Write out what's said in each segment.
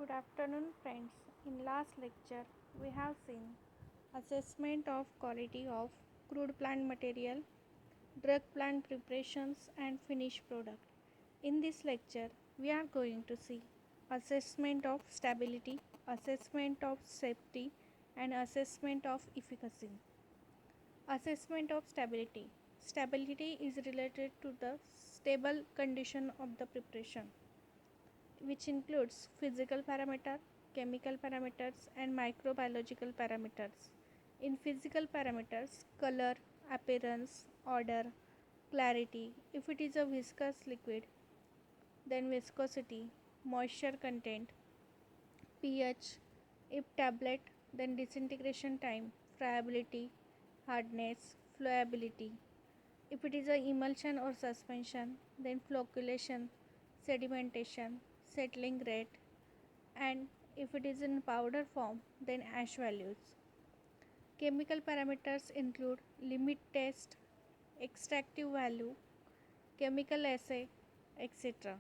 Good afternoon, friends. In last lecture, we have seen assessment of quality of crude plant material, drug plant preparations, and finished product. In this lecture, we are going to see assessment of stability, assessment of safety, and assessment of efficacy. Assessment of stability. Stability is related to the stable condition of the preparation, which includes physical parameter, chemical parameters, and microbiological parameters. In physical parameters, color, appearance, odor, clarity, if it is a viscous liquid, then viscosity, moisture content, pH, if tablet, then disintegration time, friability, hardness, flowability. If it is a emulsion or suspension, then flocculation, sedimentation, settling rate, and if it is in powder form, then ash values. Chemical parameters include limit test, extractive value, chemical assay, etc.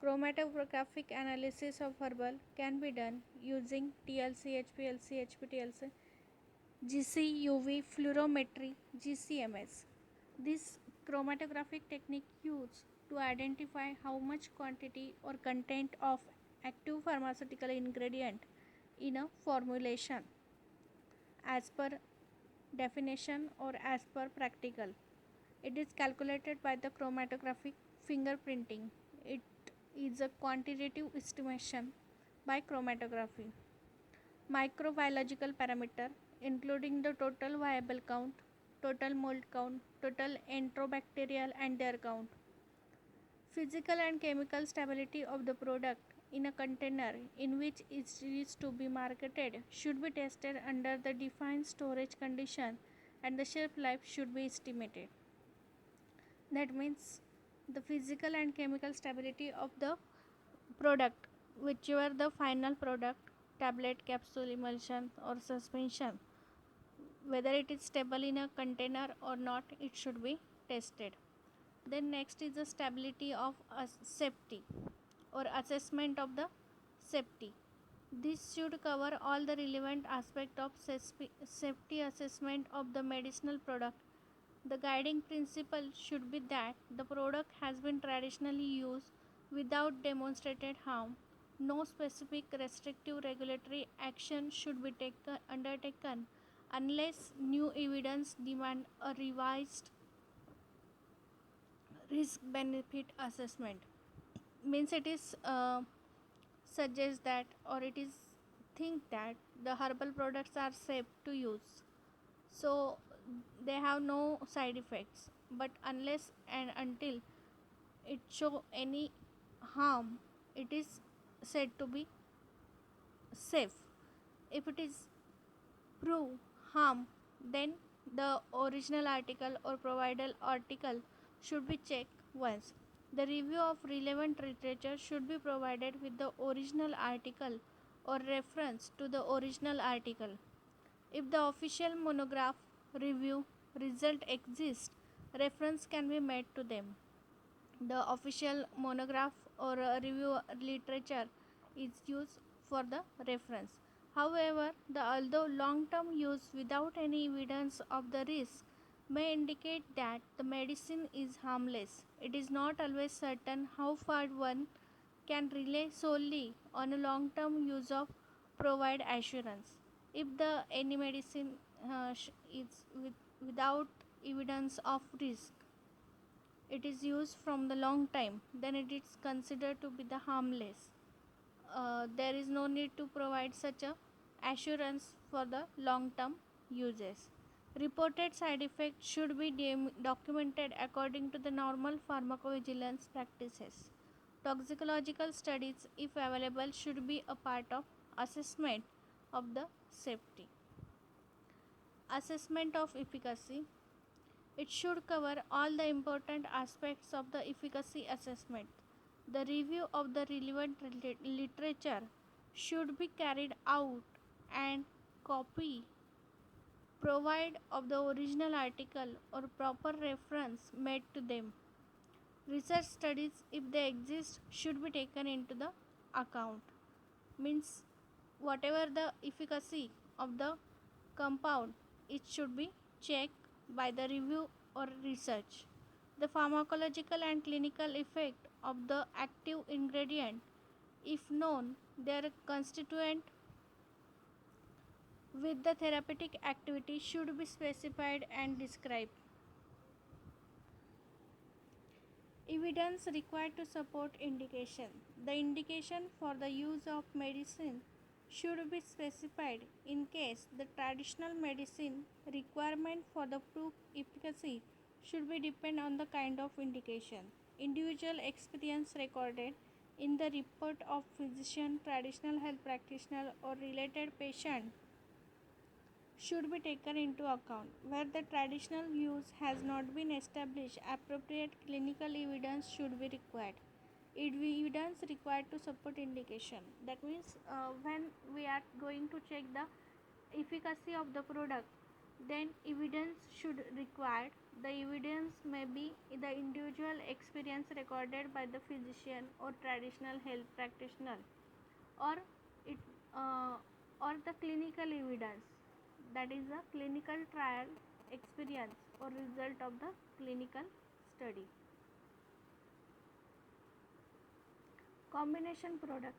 Chromatographic analysis of herbal can be done using TLC, HPLC, HPTLC, GC-UV fluorometry, GCMS. This chromatographic technique used to identify how much quantity or content of active pharmaceutical ingredient in a formulation as per definition or as per practical. It is calculated by the chromatographic fingerprinting. It is a quantitative estimation by chromatography. Microbiological parameter including the total viable count, total mold count, total enterobacterial and their count. Physical and chemical stability of the product in a container in which it is to be marketed should be tested under the defined storage condition and the shelf life should be estimated. That means the physical and chemical stability of the product, whichever the final product, tablet, capsule, emulsion, or suspension, whether it is stable in a container or not, it should be tested. Then next is the stability of safety or assessment of the safety. This should cover all the relevant aspect of safety assessment of the medicinal product. The guiding principle should be that the product has been traditionally used without demonstrated harm. No specific restrictive regulatory action should be undertaken unless new evidence demand a revised risk benefit assessment. Means it is suggests that or it is think that the herbal products are safe to use, so they have no side effects, but unless and until it show any harm, it is said to be safe. If it is prove harm, then the original article or provided article should be checked once. The review of relevant literature should be provided with the original article or reference to the original article. If the official monograph review result exists, reference can be made to them. The official monograph or review literature is used for the reference. However, although long-term use without any evidence of the risk may indicate that the medicine is harmless, it is not always certain how far one can rely solely on a long-term use of provide assurance. If the any medicine is without evidence of risk, it is used from the long time, then it is considered to be the harmless. There is no need to provide such a assurance for the long term uses. Reported side effects should be documented according to the normal pharmacovigilance practices. Toxicological studies, if available, should be a part of assessment of the safety. Assessment of efficacy. It should cover all the important aspects of the efficacy assessment. The review of the relevant literature should be carried out and copy provide of the original article or proper reference made to them. Research studies, if they exist, should be taken into the account. means whatever the efficacy of the compound, it should be checked by the review or research. The pharmacological and clinical effect of the active ingredient, if known, their constituent with the therapeutic activity should be specified and described. Evidence required to support indication. The indication for the use of medicine should be specified in case the traditional medicine requirement for the proof efficacy should be depend on the kind of indication. Individual experience recorded in the report of physician, traditional health practitioner or related patient should be taken into account. Where the traditional use has not been established, appropriate clinical evidence should be required. Evidence required to support indication. That means when we are going to check the efficacy of the product, then evidence should required. The evidence may be the individual experience recorded by the physician or traditional health practitioner, or it uh, or the clinical evidence, that is a clinical trial experience or result of the clinical study. Combination product.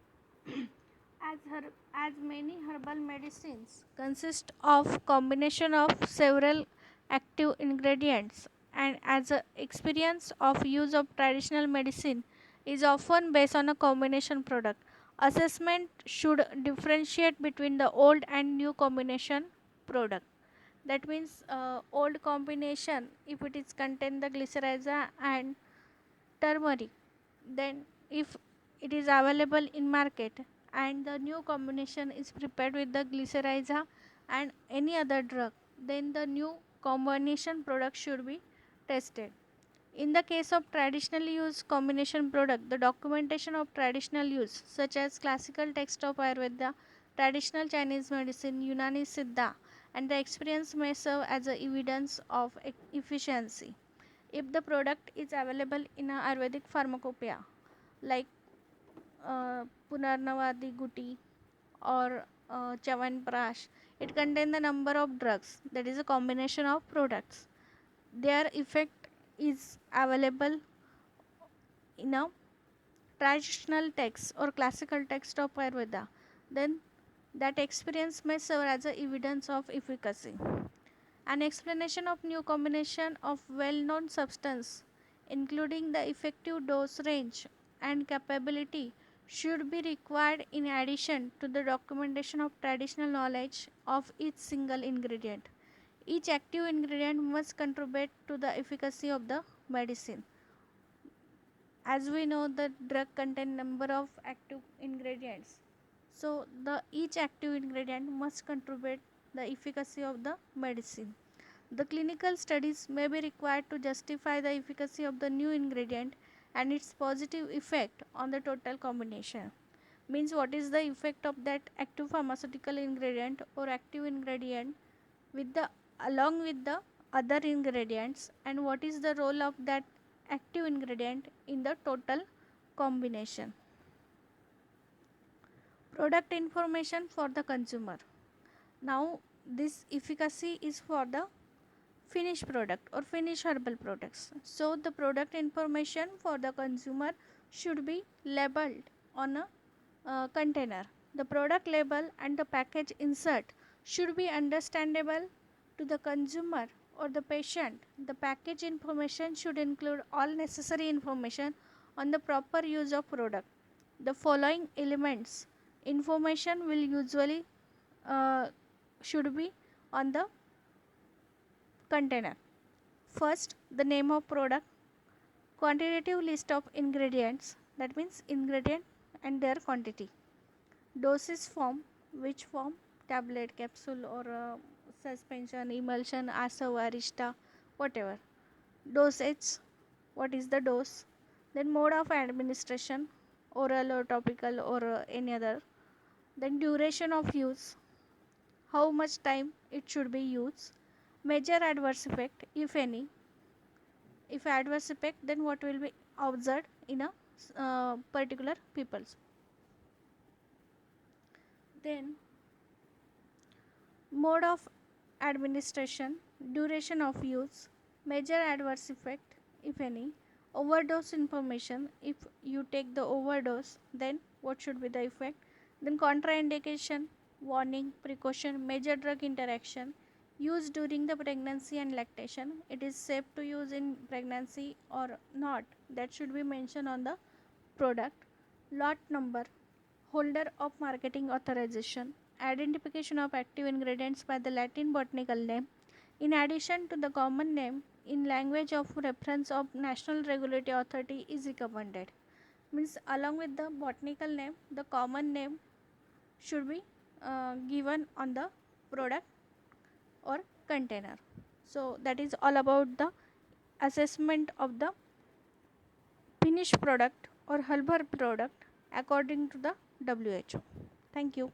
As many herbal medicines consist of combination of several active ingredients, and as a experience of use of traditional medicine is often based on a combination product, assessment should differentiate between the old and new combination product. That means old combination, if it is contain the glycyrrhiza and turmeric, then if it is available in market and the new combination is prepared with the glycyrrhiza and any other drug, then the new combination product should be tested. In the case of traditionally used combination product, the documentation of traditional use such as classical text of Ayurveda, traditional Chinese medicine, Unani Siddha, and the experience may serve as a evidence of efficiency. If the product is available in a Ayurvedic pharmacopoeia like Punarnavadi Guti or Chawanprash, it contains the number of drugs, that is a combination of products. Their effect is available in a traditional text or classical text of Ayurveda, then that experience may serve as a evidence of efficacy. An explanation of new combination of well-known substance, including the effective dose range and capability, should be required in addition to the documentation of traditional knowledge of each single ingredient. Each active ingredient must contribute to the efficacy of the medicine. As we know, the drug contain number of active ingredients, so the each active ingredient must contribute the efficacy of the medicine. The clinical studies may be required to justify the efficacy of the new ingredient and its positive effect on the total combination. Means what is the effect of that active pharmaceutical ingredient or active ingredient with the along with the other ingredients, and what is the role of that active ingredient in the total combination. Product information for the consumer. Now this efficacy is for the finished product or finished herbal products. So the product information for the consumer should be labeled on a container. The product label and the package insert should be understandable to the consumer or the patient. The package information should include all necessary information on the proper use of product. The following elements information will usually should be on the container. First, the name of product, quantitative list of ingredients, that means ingredient and their quantity, dosage form, which form, tablet, capsule or suspension, emulsion, asav, arista, whatever, dosage, what is the dose, then mode of administration, oral or topical or any other, then duration of use, how much time it should be used, major adverse effect if any, if adverse effect, then what will be observed in a particular peoples. Then mode of administration, duration of use, major adverse effect if any, overdose information, if you take the overdose then what should be the effect, then contraindication, warning, precaution, major drug interaction, use during the pregnancy and lactation, it is safe to use in pregnancy or not, that should be mentioned on the product, lot number, holder of marketing authorization, identification of active ingredients by the Latin botanical name, in addition to the common name in language of reference of national regulatory authority is recommended. Means along with the botanical name, the common name should be given on the product or container. So that is all about the assessment of the finished product or herbal product according to the WHO. Thank you.